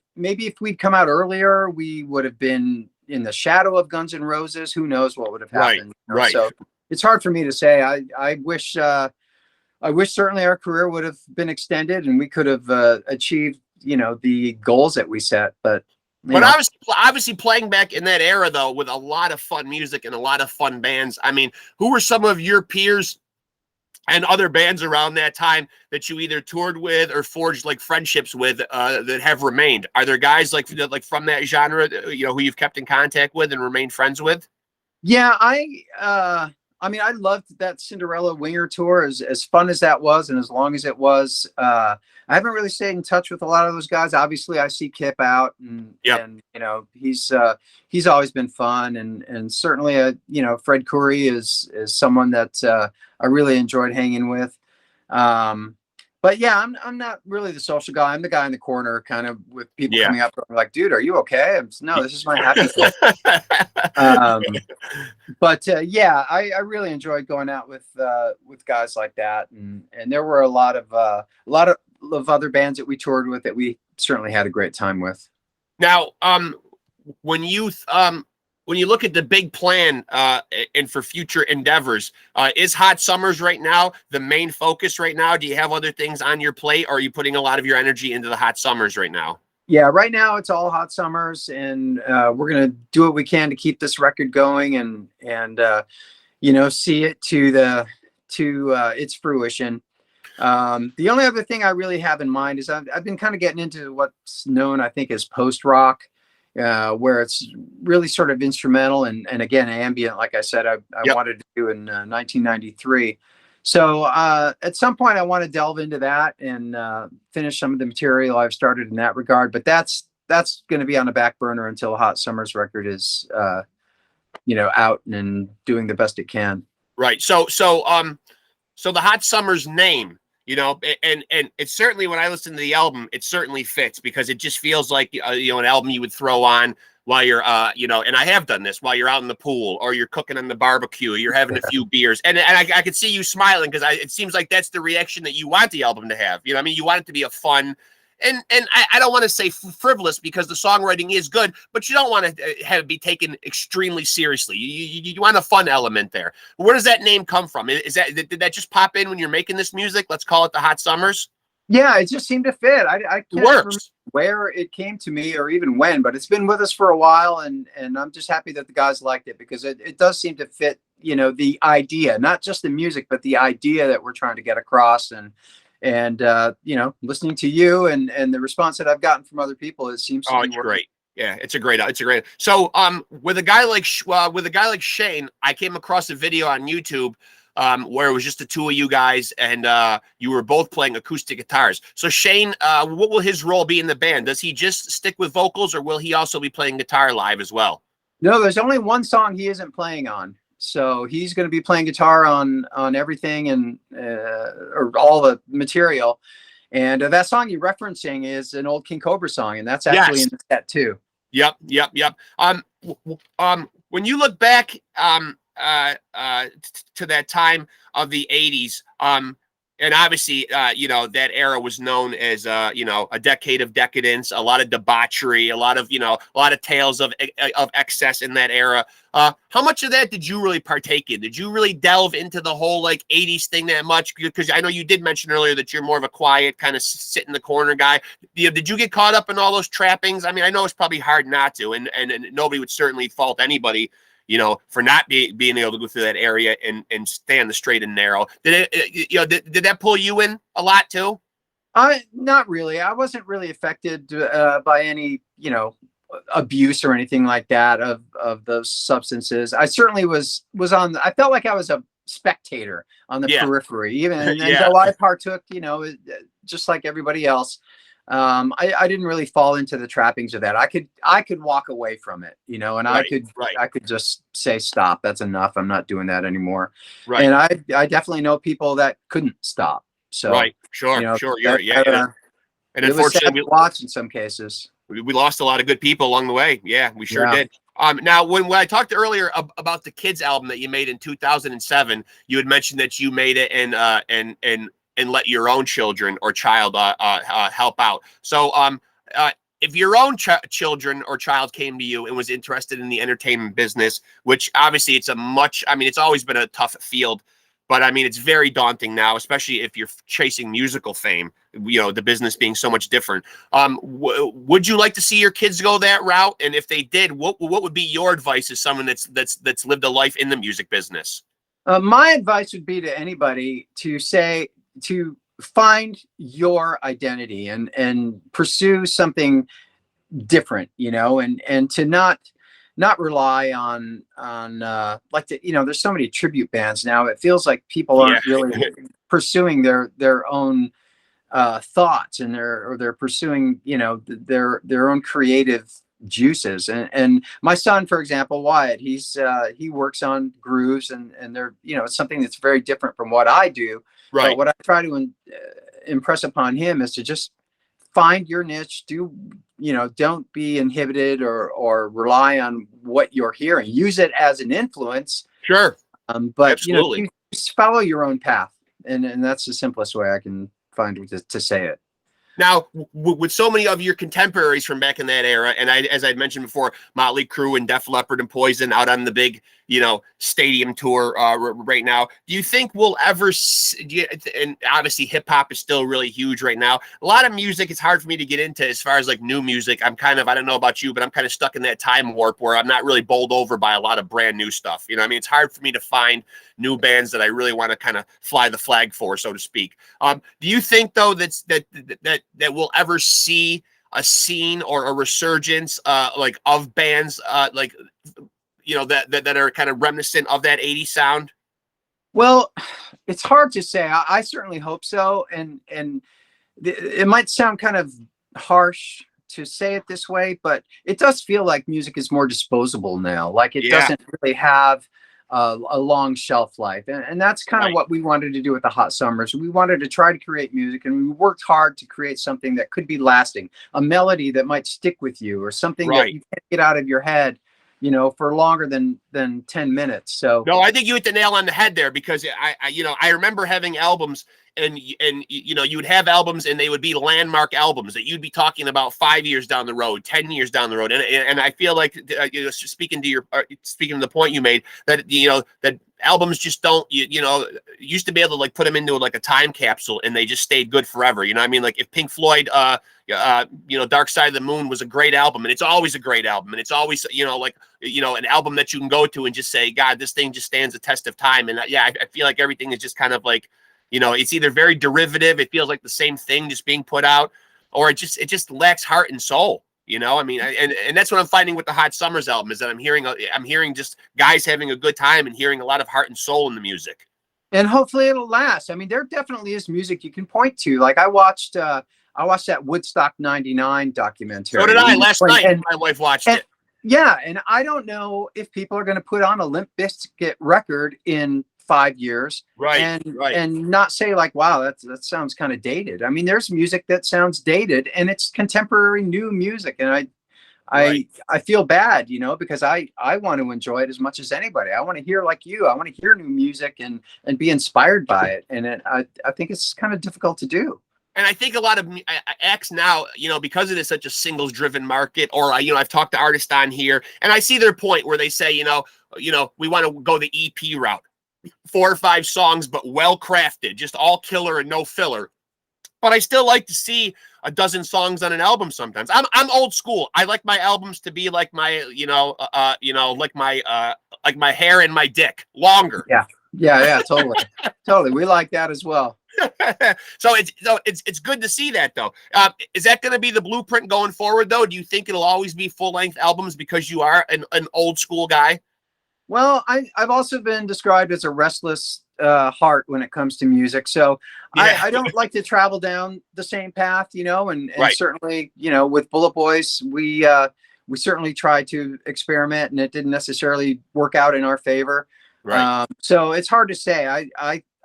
we'd come out earlier, we would have been in the shadow of Guns N' Roses. Who knows what would have happened. You know? So it's hard for me to say. I wish certainly our career would have been extended and we could have achieved, you know, the goals that we set. But obviously playing back in that era though, with a lot of fun music and a lot of fun bands. I mean, who were some of your peers and other bands around that time that you either toured with or forged like friendships with that have remained? Are there guys like from that genre, you know, who you've kept in contact with and remained friends with? Yeah, I mean, I loved that Cinderella Winger tour, as fun as that was, and as long as it was. I haven't really stayed in touch with a lot of those guys. Obviously, I see Kip out, and you know, he's always been fun, and certainly, you know, Fred Coury is someone that I really enjoyed hanging with. But yeah, I'm not really the social guy. I'm the guy in the corner, kind of with people coming up like, "Dude, are you okay?" No, this is my happy place. But yeah, I really enjoyed going out with guys like that, and there were a lot of other bands that we toured with that we certainly had a great time with. Now, when you look at the big plan and for future endeavors, is Hot Summers right now the main focus right now? Do you have other things on your plate, or are you putting a lot of your energy into the Hot Summers right now? Yeah, right now it's all Hot Summers, and we're gonna do what we can to keep this record going and you know, see it to its fruition. The only other thing I really have in mind is I've been kind of getting into what's known, I think, as post rock. Where it's really sort of instrumental and again ambient, like I said, I wanted to do in 1993. So at some point I want to delve into that and finish some of the material I've started in that regard. But that's going to be on the back burner until Hot Summers record is you know, out and doing the best it can. Right. So the Hot Summers name, you know, and it's certainly, when I listen to the album, it certainly fits, because it just feels like, you know, an album you would throw on while you're, you know, and I have done this while you're out in the pool, or you're cooking on the barbecue, or you're having a few beers. And I could see you smiling, because it seems like that's the reaction that you want the album to have. You know what I mean? You want it to be a fun, and I don't want to say frivolous, because the songwriting is good, but you don't want to have it be taken extremely seriously. You want a fun element there. Where does that name come from? Did that just pop in when you're making this music? Let's call it the Hot Summers. Yeah, it just seemed to fit. I can't remember where it came to me or even when, but it's been with us for a while, and I'm just happy that the guys liked it, because it does seem to fit, you know, the idea, not just the music, but the idea that we're trying to get across. And you know, listening to you and the response that I've gotten from other people, it seems to be great. Yeah, it's a great. So with a guy like Shane, I came across a video on YouTube where it was just the two of you guys, and you were both playing acoustic guitars. So Shane, what will his role be in the band? Does he just stick with vocals, or will he also be playing guitar live as well? No, there's only one song he isn't playing on. So he's going to be playing guitar on everything, and or all the material. And that song you're referencing is an old King Kobra song, and that's actually in the set too. Yep. When you look back to that time of the 80s, and obviously, you know, that era was known as, you know, a decade of decadence, a lot of debauchery, a lot of tales of excess in that era. How much of that did you really partake in? Did you really delve into the whole like 80s thing that much? Because I know you did mention earlier that you're more of a quiet kind of sit in the corner guy. Did you get caught up in all those trappings? I mean, I know it's probably hard not to, and nobody would certainly fault anybody, you know, for not being able to go through that area and stay on the straight and narrow. Did that pull you in a lot too? Not really. I wasn't really affected by any, abuse or anything like that of those substances. I certainly was on. I felt like I was a spectator on the Yeah. periphery, even and Yeah. though I partook, just like everybody else. I didn't really fall into the trappings of that. I could walk away from it, and Right, I could just say, stop, that's enough. I'm not doing that anymore. right, And I definitely know people that couldn't stop. So, right. Sure, sure. You're, yeah, and it was sad unfortunately, to watch in some cases. we lost a lot of good people along the way. Yeah, we sure Yeah. did. Now, when I talked earlier about the Kids album that you made in 2007, you had mentioned that you made it and let your own children or child help out. So, if your own children or child came to you and was interested in the entertainment business, which obviously it's it's always been a tough field, but I mean, it's very daunting now, especially if you're chasing musical fame, the business being so much different. Would you like to see your kids go that route? And if they did, what would be your advice as someone that's lived a life in the music business? My advice would be to anybody to find your identity and pursue something different, and to not rely on there's so many tribute bands now. It feels like people aren't really pursuing their own thoughts, and they're pursuing their own creative juices. And my son, for example, Wyatt, he works on grooves, and they're it's something that's very different from what I do. Right. But what I try to impress upon him is to just find your niche. Don't be inhibited or rely on what you're hearing. Use it as an influence. Sure. But absolutely. you just follow your own path, and that's the simplest way I can find to say it. Now, with so many of your contemporaries from back in that era, and as I'd mentioned before, Motley Crue and Def Leppard and Poison out on the big, stadium tour right now, do you think we'll ever and obviously hip hop is still really huge right now. A lot of music, it's hard for me to get into as far as like new music. I don't know about you, but I'm kind of stuck in that time warp where I'm not really bowled over by a lot of brand new stuff. It's hard for me to find new bands that I really want to kind of fly the flag for, so to speak. Do you think though that we'll ever see a scene or a resurgence of bands that are kind of reminiscent of that 80s sound? Well, it's hard to say. I certainly hope so. And it might sound kind of harsh to say it this way, but it does feel like music is more disposable now. Like it doesn't really have a long shelf life. And that's kind of what we wanted to do with the Hot Summers. We wanted to try to create music, and we worked hard to create something that could be lasting, a melody that might stick with you, or something that you can't get out of your head, for longer than 10 minutes. So no, I think you hit the nail on the head there, because I remember having albums and you would have albums and they would be landmark albums that you'd be talking about 5 years down the road, 10 years down the road. And I feel like, speaking to the point you made, that, that albums just don't, used to be able to like put them into like a time capsule and they just stayed good forever. Like if Pink Floyd, Dark Side of the Moon was a great album, and it's always a great album, and it's always, an album that you can go to and just say, God, this thing just stands the test of time. And I feel like everything is just kind of like, it's either very derivative, it feels like the same thing just being put out, or it just lacks heart and soul. And that's what I'm finding with the Hot Summers album, is that I'm hearing just guys having a good time and hearing a lot of heart and soul in the music. And hopefully it'll last. I mean, there definitely is music you can point to. Like I watched that Woodstock '99 documentary. So did I last night. And my wife watched it. Yeah, and I don't know if people are going to put on a Limp Bizkit record in 5 years, and not say like, wow, that sounds kind of dated. I mean, there's music that sounds dated, and it's contemporary new music, and I feel bad, because I want to enjoy it as much as anybody. I want to hear like you. I want to hear new music and be inspired by it, and I think it's kind of difficult to do. And I think a lot of acts now, because it is such a singles driven market, or, I've talked to artists on here and I see their point where they say, we want to go the EP route, 4 or 5 songs, but well crafted, just all killer and no filler. But I still like to see a dozen songs on an album sometimes. I'm old school. I like my albums to be like my, like my hair and my dick, longer. Yeah, totally. Totally. We like that as well. So it's good to see that though. Is that going to be the blueprint going forward though? Do you think it'll always be full-length albums because you are an old school guy? Well, I've also been described as a restless heart when it comes to music. So Yeah. I don't like to travel down the same path, you know, and Right. certainly, you know, with Bulletboys, we certainly tried to experiment and it didn't necessarily work out in our favor. Right. So it's hard to say.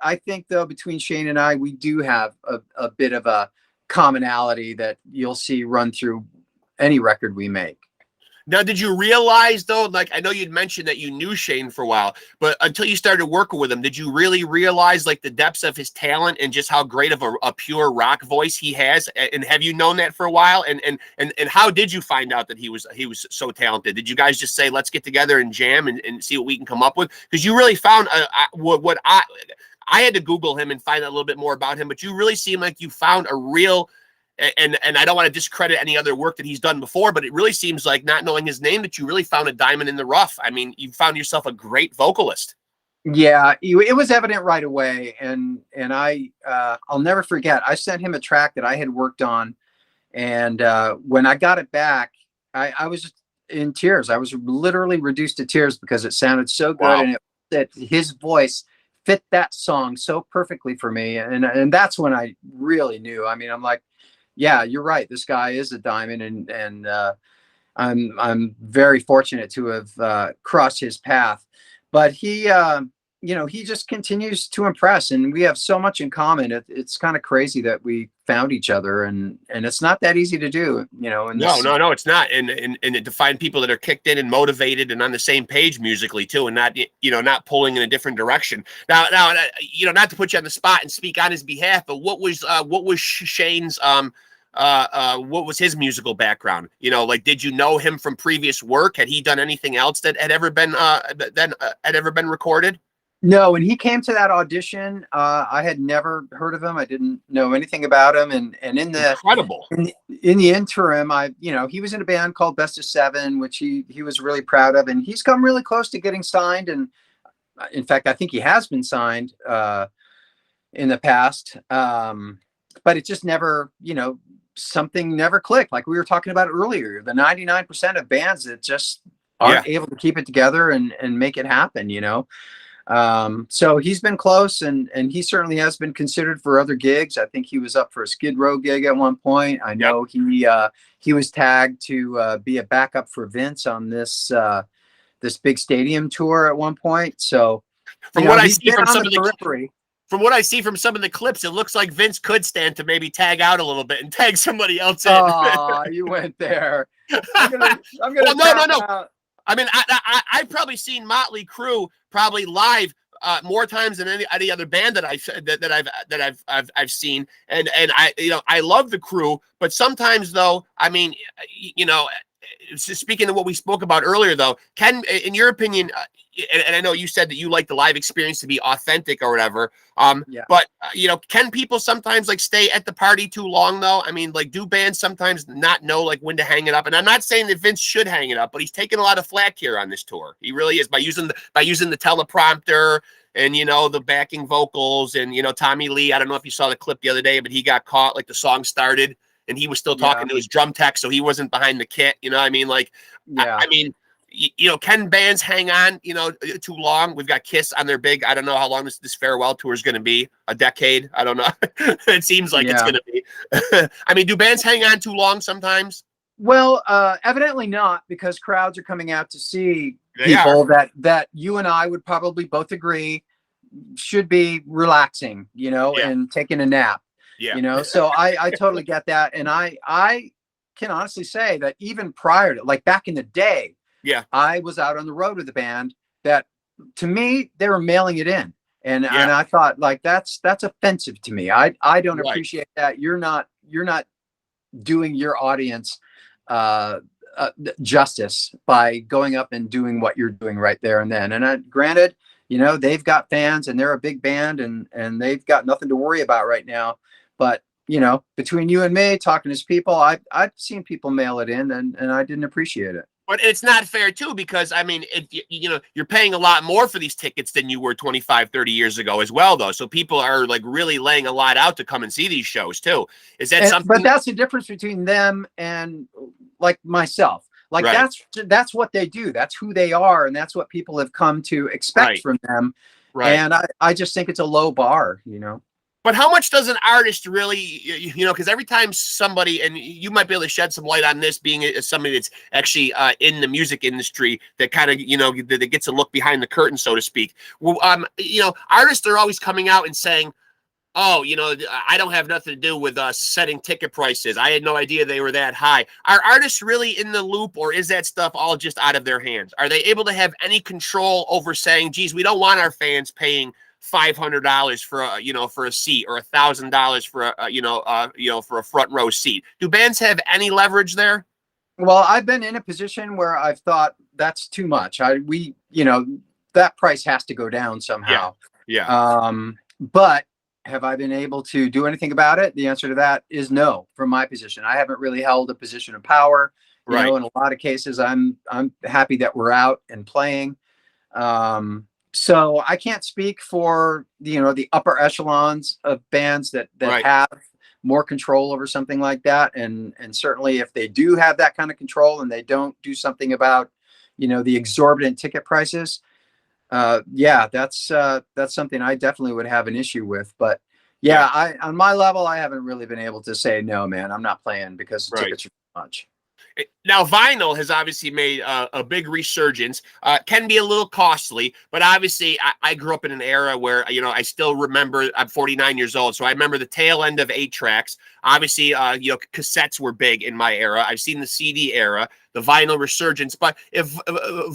I think though, between Shane and I, we do have a bit of a commonality that you'll see run through any record we make. Now, did you realize though, like I know you'd mentioned that you knew Shane for a while, but until you started working with him, did you really realize like the depths of his talent and just how great of a pure rock voice he has? And have you known that for a while? And how did you find out that he was so talented? Did you guys just say, let's get together and jam and see what we can come up with? Because you really found what I had to Google him and find out a little bit more about him, but you really seem like you found a real, and I don't want to discredit any other work that he's done before, but it really seems like, not knowing his name, that you really found a diamond in the rough. I mean, you found yourself a great vocalist. Yeah, it was evident right away, and I'll never forget. I sent him a track that I had worked on, and when I got it back, I was just in tears. I was literally reduced to tears because it sounded so good, Wow. and that his voice fit that song so perfectly for me, and that's when I really knew. I mean, I'm like, yeah, you're right. This guy is a diamond, and I'm very fortunate to have crossed his path. But he, you know, he just continues to impress, and we have so much in common. It's kind of crazy that we found each other, and it's not that easy to do, you know. No, it's not. And to find people that are kicked in and motivated and on the same page musically too, and not, you know, not pulling in a different direction. Now, you know, not to put you on the spot and speak on his behalf, but what was Shane's what was his musical background? You know, like, did you know him from previous work? Had he done anything else that had ever been recorded? No, when he came to that audition, I had never heard of him. I didn't know anything about him, and in the Incredible. in the interim, you know, he was in a band called Best of Seven, which he was really proud of, and he's come really close to getting signed. And in fact, I think he has been signed in the past, but it just never, you know, something never clicked. Like we were talking about earlier, the 99% of bands that just aren't able to keep it together and make it happen, you know. So he's been close, and he certainly has been considered for other gigs. I think he was up for a Skid Row gig at one point. I know he was tagged to be a backup for Vince on this big stadium tour at one point. So from what I see from some of the periphery, from what I see from some of the clips, it looks like Vince could stand to maybe tag out a little bit and tag somebody else in. Oh, you went there. I'm gonna well, no. I mean, I've probably seen Motley Crue probably live more times than any other band that I've seen, and I, you know, I love the Crue, but sometimes though, I mean, you know, speaking of what we spoke about earlier though, in your opinion, and I know you said that you like the live experience to be authentic or whatever, but you know, can people sometimes like stay at the party too long though? I mean, like, do bands sometimes not know like when to hang it up? And I'm not saying that Vince should hang it up, but he's taking a lot of flack here on this tour. He really is, by using the teleprompter and, you know, the backing vocals, and, you know, Tommy Lee, I don't know if you saw the clip the other day, but he got caught, like the song started and he was still talking to his drum tech, so he wasn't behind the kit, you know what I mean? Like, I mean, you know, can bands hang on, you know, too long? We've got Kiss on their big, I don't know how long this farewell tour is going to be, a decade. I don't know. It seems like it's going to be. I mean, do bands hang on too long sometimes? Well, evidently not, because crowds are coming out to see people that you and I would probably both agree should be relaxing, you know, and taking a nap, you know. So I totally get that. And I can honestly say that even prior to, like, back in the day, I was out on the road with a band that, to me, they were mailing it in. And I thought, like, that's offensive to me. I don't appreciate that. You're not doing your audience justice by going up and doing what you're doing right there and then. And granted, you know, they've got fans and they're a big band, and they've got nothing to worry about right now. But, you know, between you and me talking to people, I've seen people mail it in, and I didn't appreciate it. But it's not fair too, because I mean, you know, you're paying a lot more for these tickets than you were 25, 30 years ago as well, though. So people are like really laying a lot out to come and see these shows too. Is that something? But that's the difference between them and like myself. Like Right. that's what they do. That's who they are, and that's what people have come to expect Right. from them. Right. And I just think it's a low bar, you know. But how much does an artist really, you know, because every time somebody, and you might be able to shed some light on this, being somebody that's actually in the music industry, that kind of, you know, that gets a look behind the curtain, so to speak. Well, you know, artists are always coming out and saying, oh, you know, I don't have nothing to do with setting ticket prices. I had no idea they were that high. Are artists really in the loop, or is that stuff all just out of their hands? Are they able to have any control over saying, geez, we don't want our fans paying $500 for a, you know, for a seat, or $1,000 for a, you know, for a front row seat? Do bands have any leverage there? Well, I've been in a position where I've thought that's too much. You know, that price has to go down somehow. Yeah. But have I been able to do anything about it? The answer to that is no. From my position, I haven't really held a position of power. You know, in a lot of cases, I'm happy that we're out and playing. So I can't speak for, you know, the upper echelons of bands that have more control over something like that. And certainly if they do have that kind of control and they don't do something about, you know, the exorbitant ticket prices, yeah, that's something I definitely would have an issue with. But yeah, on my level, I haven't really been able to say, no, man, I'm not playing because the tickets are too much. Now, vinyl has obviously made a big resurgence. Can be a little costly, but obviously I grew up in an era where, you know, I still remember, I'm 49 years old, so I remember the tail end of 8-tracks. Obviously, you know, cassettes were big in my era. I've seen the CD era, the vinyl resurgence. But if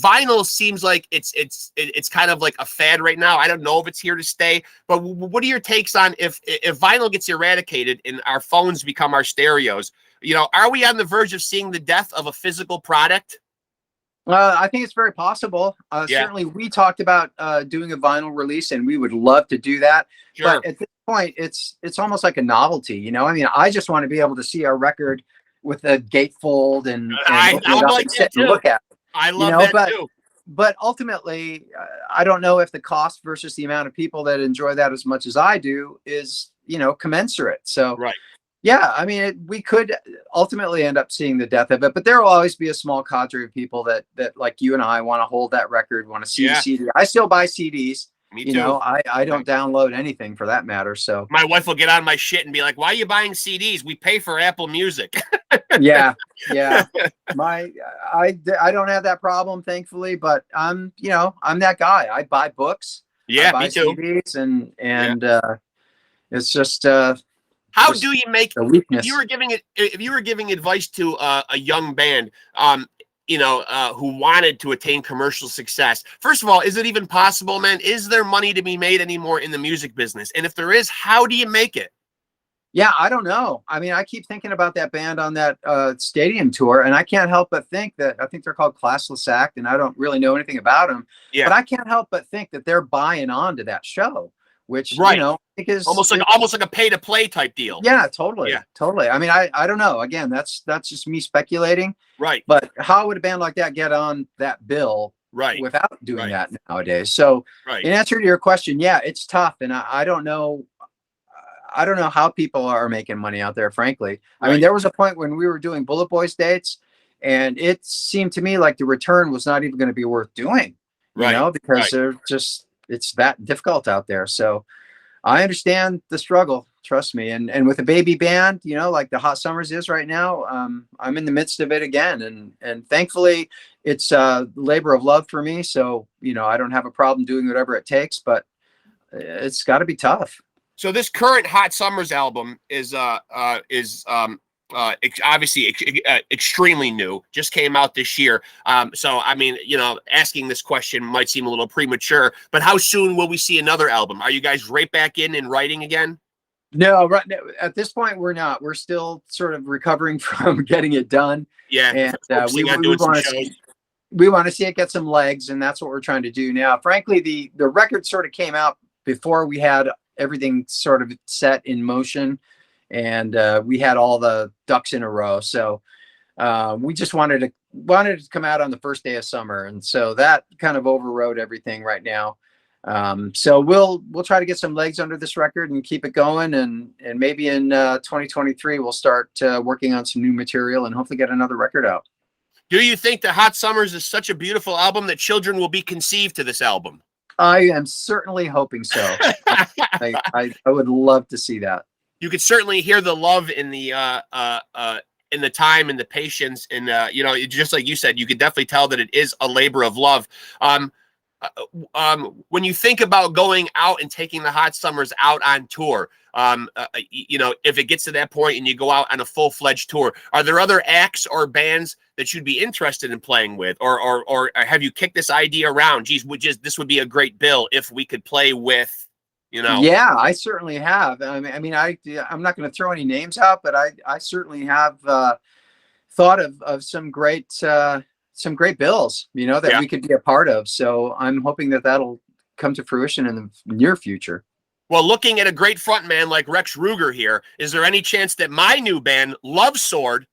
vinyl seems like it's kind of like a fad right now, I don't know if it's here to stay. But what are your takes on if vinyl gets eradicated and our phones become our stereos? You know, are we on the verge of seeing the death of a physical product? I think it's very possible. Certainly, we talked about doing a vinyl release, and we would love to do that. Sure. But at this point, it's almost like a novelty. You know, I mean, I just want to be able to see our record with a gatefold and I like that too. Look at it. I love that too. But ultimately, I don't know if the cost versus the amount of people that enjoy that as much as I do is, you know, commensurate. So yeah, I mean, we could ultimately end up seeing the death of it, but there will always be a small cadre of people that like you and I want to hold that record, want to see the CD. I still buy CDs. Me too. You know, I don't download anything for that matter. So my wife will get on my shit and be like, "Why are you buying CDs? We pay for Apple Music." yeah. I don't have that problem, thankfully, but I'm that guy. I buy books. Yeah, I buy me too. CDs and it's just how do you make a weakness? If you were giving advice to a young band, you know, who wanted to attain commercial success, first of all, is it even possible, man? Is there money to be made anymore in the music business? And if there is, how do you make it? Yeah, I don't know. I mean, I keep thinking about that band on that stadium tour, and I can't help but think that I think they're called Classless Act, and I don't really know anything about them. Yeah. But I can't help but think that they're buying on to that show, which you know, because almost like a pay-to-play type deal. Yeah, totally. Yeah, totally. I mean, I don't know. Again, that's just me speculating. Right. But how would a band like that get on that bill without doing that nowadays? So in answer to your question, yeah, it's tough. And I don't know. I don't know how people are making money out there, frankly. I mean, there was a point when we were doing Bulletboys dates, and it seemed to me like the return was not even going to be worth doing, you know, because they're just, it's that difficult out there. So I understand the struggle, trust me. And with a baby band, you know, like the Hot Summers is right now, I'm in the midst of it again. And thankfully it's a labor of love for me. So, you know, I don't have a problem doing whatever it takes, but it's got to be tough. So this current Hot Summers album is obviously extremely new, just came out this year. So, I mean, you know, asking this question might seem a little premature, but how soon will we see another album? Are you guys right back in and writing again? No, right now, at this point, we're not. We're still sort of recovering from getting it done. Yeah, and we want to see it get some legs, and that's what we're trying to do now. Frankly, the record sort of came out before we had everything sort of set in motion, and we had all the ducks in a row. So we just wanted to wanted it to come out on the first day of summer, and so that kind of overrode everything right now. So we'll try to get some legs under this record and keep it going, and maybe in 2023 we'll start working on some new material and hopefully get another record out. Do you think that Hot Summers is such a beautiful album that children will be conceived to this album? I am certainly hoping so. I would love to see that. You could certainly hear the love in the time and the patience, and you know, just like you said, you could definitely tell that it is a labor of love. When you think about going out and taking the Hot Summers out on tour, you know, if it gets to that point and you go out on a full-fledged tour, are there other acts or bands that you'd be interested in playing with, or have you kicked this idea around? Geez, this would be a great bill if we could play with, you know? Yeah, I certainly have. I'm not going to throw any names out, but I certainly have thought of some great bills, you know, that we could be a part of. So I'm hoping that that'll come to fruition in the near future. Well, looking at a great frontman like Rex Ruger here, is there any chance that my new band, Love Sword,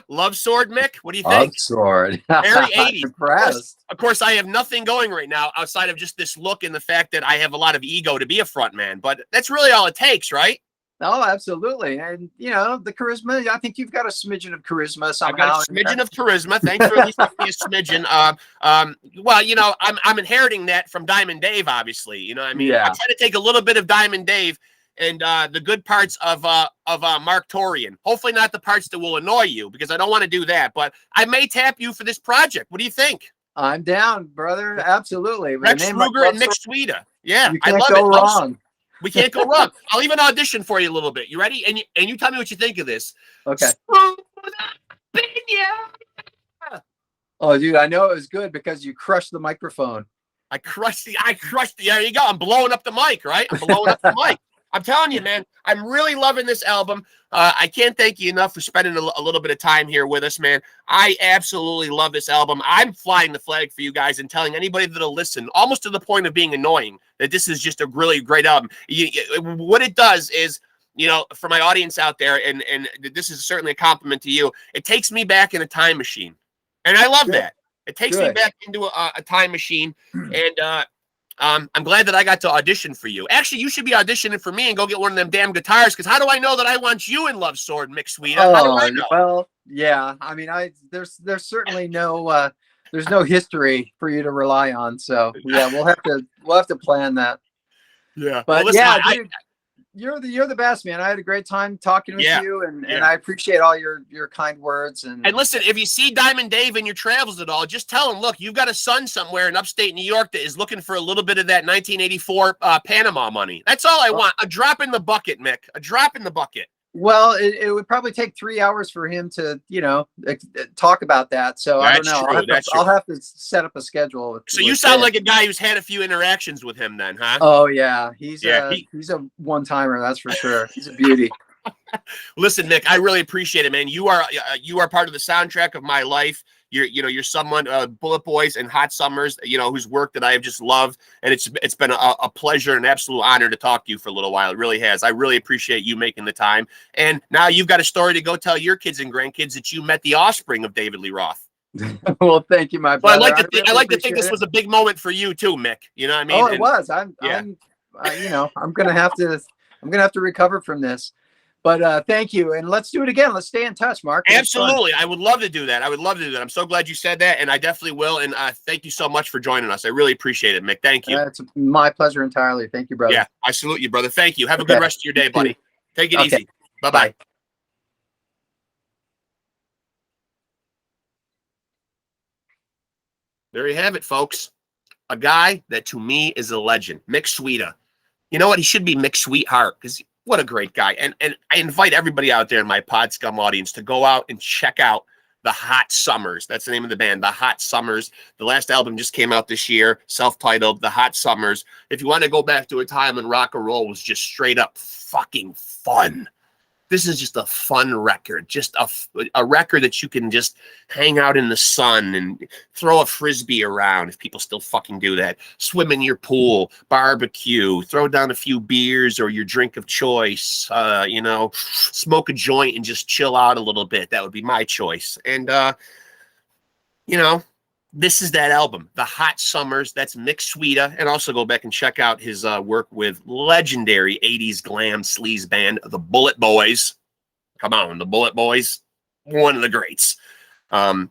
Love Sword, Mick? What do you think? Love Sword. Very 80s. Impressed. Of course, I have nothing going right now outside of just this look and the fact that I have a lot of ego to be a frontman, but that's really all it takes, right? Oh, absolutely. And, you know, the charisma, I think you've got a smidgen of charisma somehow. I've got a smidgen of charisma. Thanks for at least giving me a smidgen. Well, you know, I'm inheriting that from Diamond Dave, obviously. You know what I mean? Yeah. I try to take a little bit of Diamond Dave and the good parts of Mark Torian. Hopefully not the parts that will annoy you, because I don't want to do that. But I may tap you for this project. What do you think? I'm down, brother. Absolutely. Rex Ruger and Mick Sweda. Yeah, you I can't love go it. wrong. We can't go wrong. I'll even audition for you a little bit. You ready? And you tell me what you think of this. Okay. Oh, dude, I know it was good because you crushed the microphone. I crushed the. There you go. I'm blowing up the mic, right? I'm blowing up the mic. I'm telling you, man, I'm really loving this album. I can't thank you enough for spending a little bit of time here with us, man. I absolutely love this album. I'm flying the flag for you guys and telling anybody that'll listen, almost to the point of being annoying, that this is just a really great album. What it does is, you know, for my audience out there, and this is certainly a compliment to you, it takes me back in a time machine. And I love that. It takes me back into a time machine, and I'm glad that I got to audition for you. Actually, you should be auditioning for me and go get one of them damn guitars, because how do I know that I want you in Love Sword, Mick Sweda? How do I know? Well, yeah. I mean, there's certainly no there's no history for you to rely on. So yeah, we'll have to plan that. Yeah. But well, listen, yeah, dude, you're the best, man. I had a great time talking with you, and I appreciate all your kind words. And listen, if you see Diamond Dave in your travels at all, just tell him, look, you've got a son somewhere in upstate New York that is looking for a little bit of that 1984 Panama money. That's all I want. A drop in the bucket, Mick. A drop in the bucket. Well, it would probably take 3 hours for him to, you know, talk about that. So I don't know. I'll have to set up a schedule. So you sound like a guy who's had a few interactions with him then, huh? Oh, yeah. He's a one-timer, that's for sure. He's a beauty. Listen, Mick, I really appreciate it, man. You are part of the soundtrack of my life. You're someone, Bulletboys and Hot Summers, you know, whose work that I have just loved. And it's been a pleasure and an absolute honor to talk to you for a little while. It really has. I really appreciate you making the time. And now you've got a story to go tell your kids and grandkids that you met the offspring of David Lee Roth. Well, thank you, my brother. Well, I like to think this was a big moment for you too, Mick. You know what I mean? Oh, it was. I'm you know, I'm gonna have to recover from this. But thank you, and let's do it again. Let's stay in touch, Mark. Absolutely. I would love to do that. I'm so glad you said that, and I definitely will. And thank you so much for joining us. I really appreciate it, Mick. Thank you. It's my pleasure entirely. Thank you, brother. Yeah, I salute you, brother. Thank you. Have a good rest of your day, buddy. Take it easy. Bye-bye. There you have it, folks. A guy that to me is a legend, Mick Sweda. You know what? He should be Mick Sweetheart, because what a great guy. And I invite everybody out there in my Pod Scum audience to go out and check out the Hot Summers. That's the name of the band, the Hot Summers. The last album just came out this year, self-titled, The Hot Summers. If you want to go back to a time when rock and roll was just straight up fucking fun, this is just a fun record, just a record that you can just hang out in the sun and throw a Frisbee around, if people still fucking do that, swim in your pool, barbecue, throw down a few beers or your drink of choice, you know, smoke a joint and just chill out a little bit. That would be my choice. And you know, this is that album, The Hot Summers. That's Mick Sweda. And also go back and check out his work with legendary 80s glam sleaze band, the Bulletboys. Come on, the Bulletboys, one of the greats. Yeah,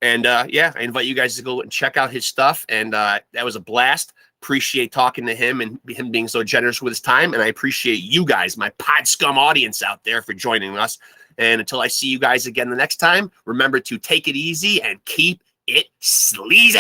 I invite you guys to go and check out his stuff. And that was a blast. Appreciate talking to him and him being so generous with his time. And I appreciate you guys, my Pod Scum audience out there, for joining us. And until I see you guys again the next time, remember to take it easy and keep it sleazy.